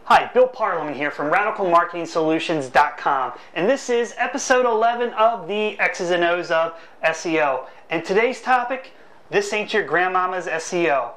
Hi, Bill Parliament here from RadicalMarketingSolutions.com, and this is episode 11 of the X's and O's of SEO. And today's topic, this ain't your grandmama's SEO.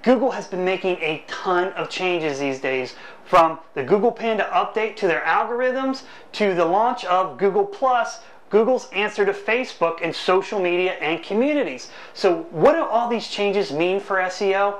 Google has been making a ton of changes these days, from the Google Panda update to their algorithms to the launch of Google Plus, Google's answer to Facebook and social media and communities. So what do all these changes mean for SEO?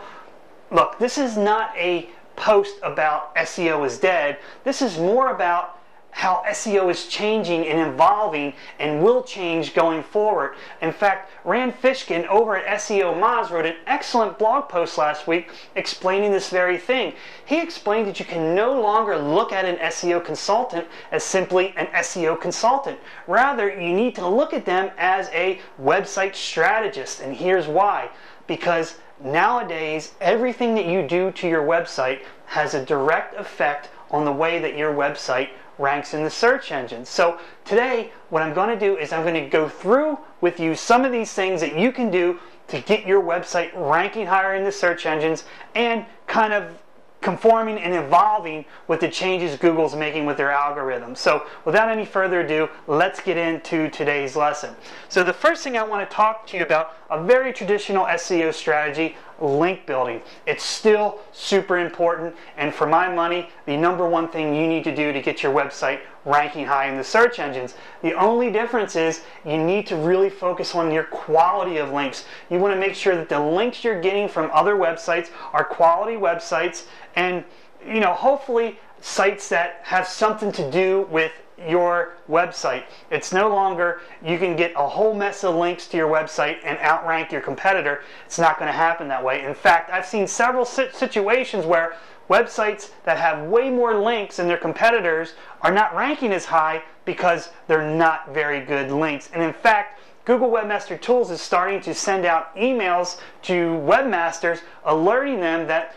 Look, this is not a post about SEO is dead. This is more about how SEO is changing and evolving and will change going forward. In fact, Rand Fishkin over at SEO Moz wrote an excellent blog post last week explaining this very thing. He explained that you can no longer look at an SEO consultant as simply an SEO consultant. Rather, you need to look at them as a website strategist, and here's why. Because nowadays, everything that you do to your website has a direct effect on the way that your website ranks in the search engines. So today, what I'm going to do is I'm going to go through with you some of these things that you can do to get your website ranking higher in the search engines and kind of conforming and evolving with the changes Google's making with their algorithms. So without any further ado, let's get into today's lesson. So the first thing I want to talk to you about, a very traditional SEO strategy, link building. It's still super important, and for my money, the number one thing you need to do to get your website ranking high in the search engines. The only difference is you need to really focus on your quality of links. You want to make sure that the links you're getting from other websites are quality websites, and hopefully sites that have something to do with your website. It's no longer you can get a whole mess of links to your website and outrank your competitor. It's not going to happen that way. In fact, I've seen several situations where websites that have way more links than their competitors are not ranking as high because they're not very good links. And in fact, Google Webmaster Tools is starting to send out emails to webmasters alerting them that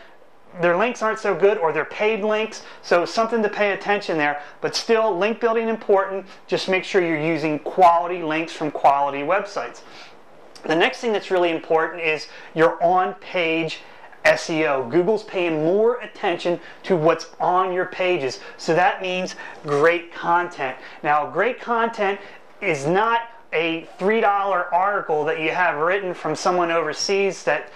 their links aren't so good, or they're paid links, so something to pay attention there. But still, link building important. Just make sure you're using quality links from quality websites. The next thing that's really important is your on-page SEO. Google's paying more attention to what's on your pages, so that means great content. Now, great content is not a $3 article that you have written from someone overseas that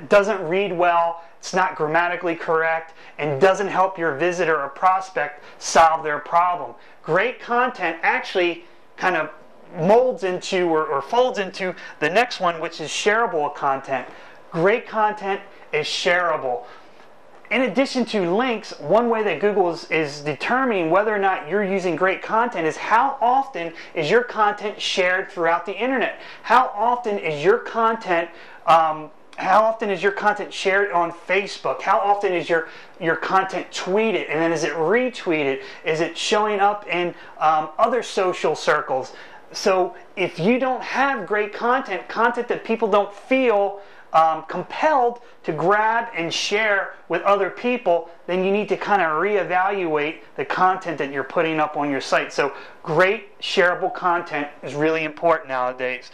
doesn't read well, it's not grammatically correct, and doesn't help your visitor or prospect solve their problem. Great content actually kind of molds into or folds into the next one, which is shareable content. Great content is shareable. In addition to links, one way that Google is determining whether or not you're using great content is how often is your content shared throughout the internet. How often is your content shared on Facebook? How often is your content tweeted? And then is it retweeted? Is it showing up in other social circles? So if you don't have great content that people don't feel compelled to grab and share with other people, then you need to kind of reevaluate the content that you're putting up on your site. So great shareable content is really important nowadays.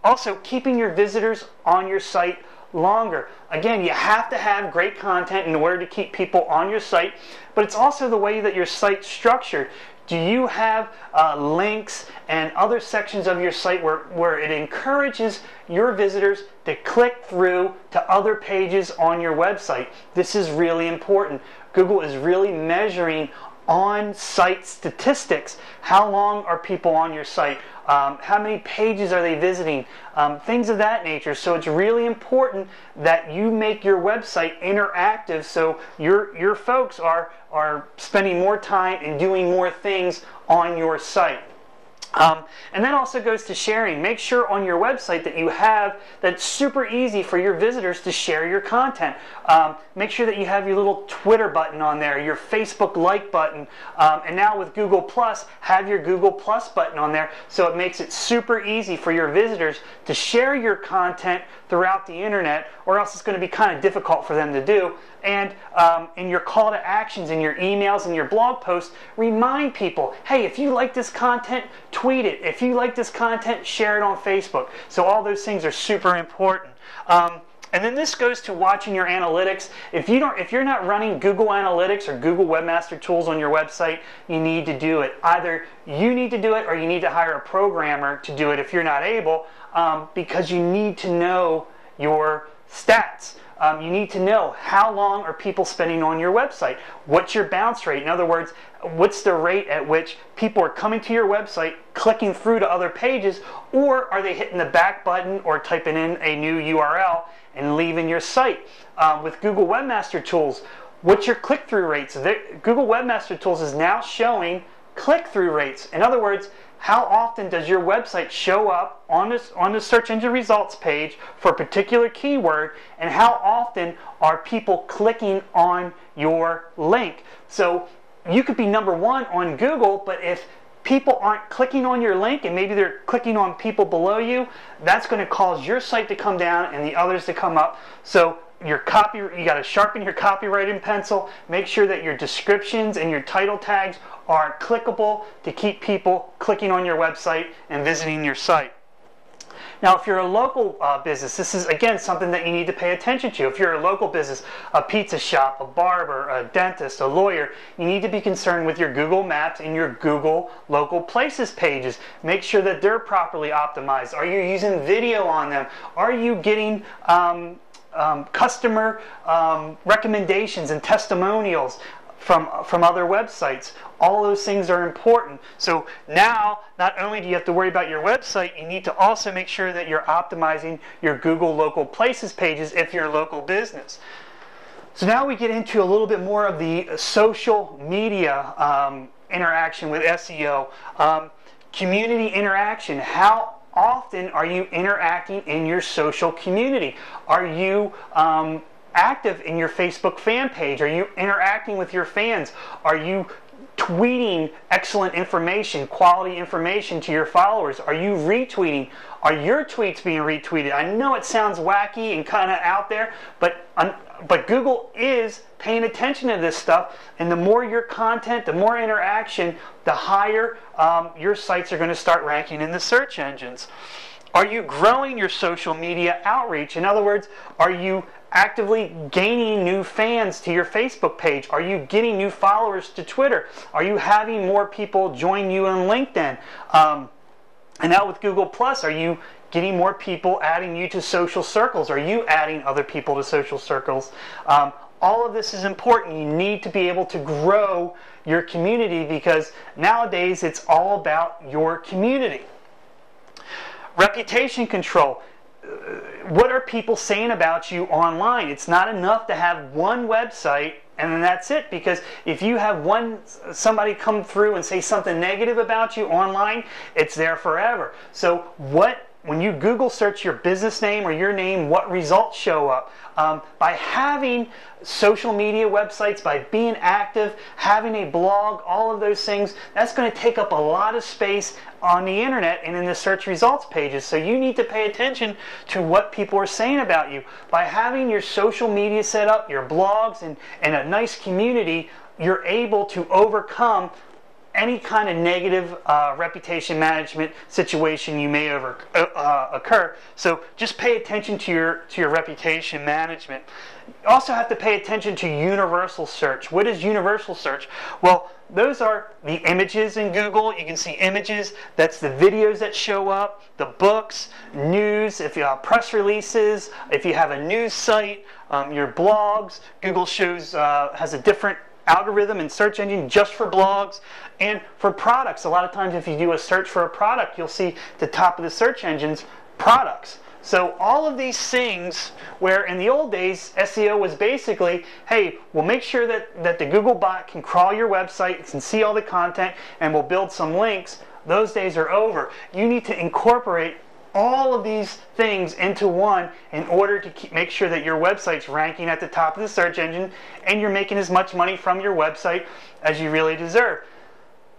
Also, keeping your visitors on your site longer. Again, you have to have great content in order to keep people on your site, but it's also the way that your site's structured. Do you have links and other sections of your site where it encourages your visitors to click through to other pages on your website? This is really important. Google is really measuring on-site statistics. How long are people on your site? How many pages are they visiting? Things of that nature. So it's really important that you make your website interactive, so your folks are spending more time and doing more things on your site. And that also goes to sharing. Make sure on your website that you have that's super easy for your visitors to share your content. Make sure that you have your little Twitter button on there, your Facebook like button, and now with Google Plus, have your Google Plus button on there, so it makes it super easy for your visitors to share your content throughout the internet, or else it's going to be kind of difficult for them to do. And in your call to actions, in your emails, and your blog posts, remind people, hey, if you like this content, tweet it. If you like this content, share it on Facebook. So all those things are super important. And then this goes to watching your analytics. If you're not running Google Analytics or Google Webmaster Tools on your website, you need to do it. Either you need to do it or you need to hire a programmer to do it if you're not able, because you need to know your stats. You need to know how long are people spending on your website. What's your bounce rate? In other words, what's the rate at which people are coming to your website, clicking through to other pages, or are they hitting the back button or typing in a new URL and leaving your site? With Google Webmaster Tools, what's your click-through rates? Google Webmaster Tools is now showing click-through rates. In other words, how often does your website show up on the search engine results page for a particular keyword, and how often are people clicking on your link? So you could be number one on Google, but if people aren't clicking on your link and maybe they're clicking on people below you, that's going to cause your site to come down and the others to come up. So you got to sharpen your copywriting pencil. Make sure that your descriptions and your title tags are clickable to keep people clicking on your website and visiting your site. Now, if you're a local business, this is, again, something that you need to pay attention to. If you're a local business, a pizza shop, a barber, a dentist, a lawyer, you need to be concerned with your Google Maps and your Google Local Places pages. Make sure that they're properly optimized. Are you using video on them? Are you getting customer recommendations and testimonials from other websites? All those things are important. So now, not only do you have to worry about your website, you need to also make sure that you're optimizing your Google Local Places pages if you're a local business. So now we get into a little bit more of the social media interaction with SEO. Community interaction. How often are you interacting in your social community? Are you active in your Facebook fan page? Are you interacting with your fans? Are you tweeting excellent information, quality information to your followers? Are you retweeting? Are your tweets being retweeted? I know it sounds wacky and kind of out there, but Google is paying attention to this stuff, and the more your content, the more interaction, the higher your sites are going to start ranking in the search engines. Are you growing your social media outreach? In other words, are you actively gaining new fans to your Facebook page? Are you getting new followers to Twitter? Are you having more people join you on LinkedIn? And now with Google Plus, are you getting more people adding you to social circles? Are you adding other people to social circles? All of this is important. You need to be able to grow your community, because nowadays it's all about your community. Reputation control. What are people saying about you online? It's not enough to have one website and then that's it, because if you have somebody come through and say something negative about you online, it's there forever. So when you Google search your business name or your name, what results show up? By having social media websites, by being active, having a blog, all of those things, that's going to take up a lot of space on the internet and in the search results pages. So you need to pay attention to what people are saying about you. By having your social media set up, your blogs, and a nice community, you're able to overcome any kind of negative reputation management situation you may occur. So just pay attention to your reputation management. You also have to pay attention to universal search. What is universal search? Well, those are the images in Google. You can see images. That's the videos that show up, the books, news, if you have press releases, if you have a news site, your blogs. Google has a different algorithm and search engine just for blogs and for products. A lot of times if you do a search for a product, you'll see the top of the search engines, products. So all of these things, where in the old days SEO was basically, hey, we'll make sure that the Google bot can crawl your website and see all the content and we'll build some links, those days are over. You need to incorporate all of these things into one in order to make sure that your website's ranking at the top of the search engine and you're making as much money from your website as you really deserve.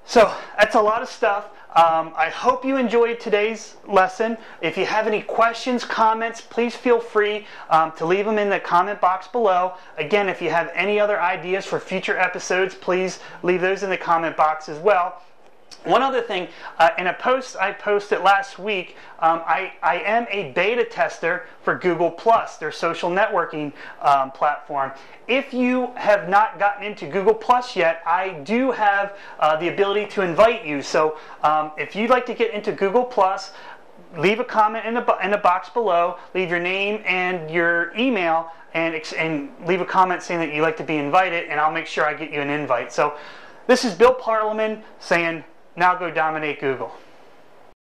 So that's a lot of stuff. I hope you enjoyed today's lesson. If you have any questions, comments, please feel free to leave them in the comment box below. Again, if you have any other ideas for future episodes, please leave those in the comment box as well. One other thing, in a post I posted last week, I am a beta tester for Google+, their social networking platform. If you have not gotten into Google+ yet, I do have the ability to invite you. So if you'd like to get into Google+, leave a comment in the box below, leave your name and your email, and leave a comment saying that you'd like to be invited, and I'll make sure I get you an invite. So this is Bill Parliament saying, now go dominate Google.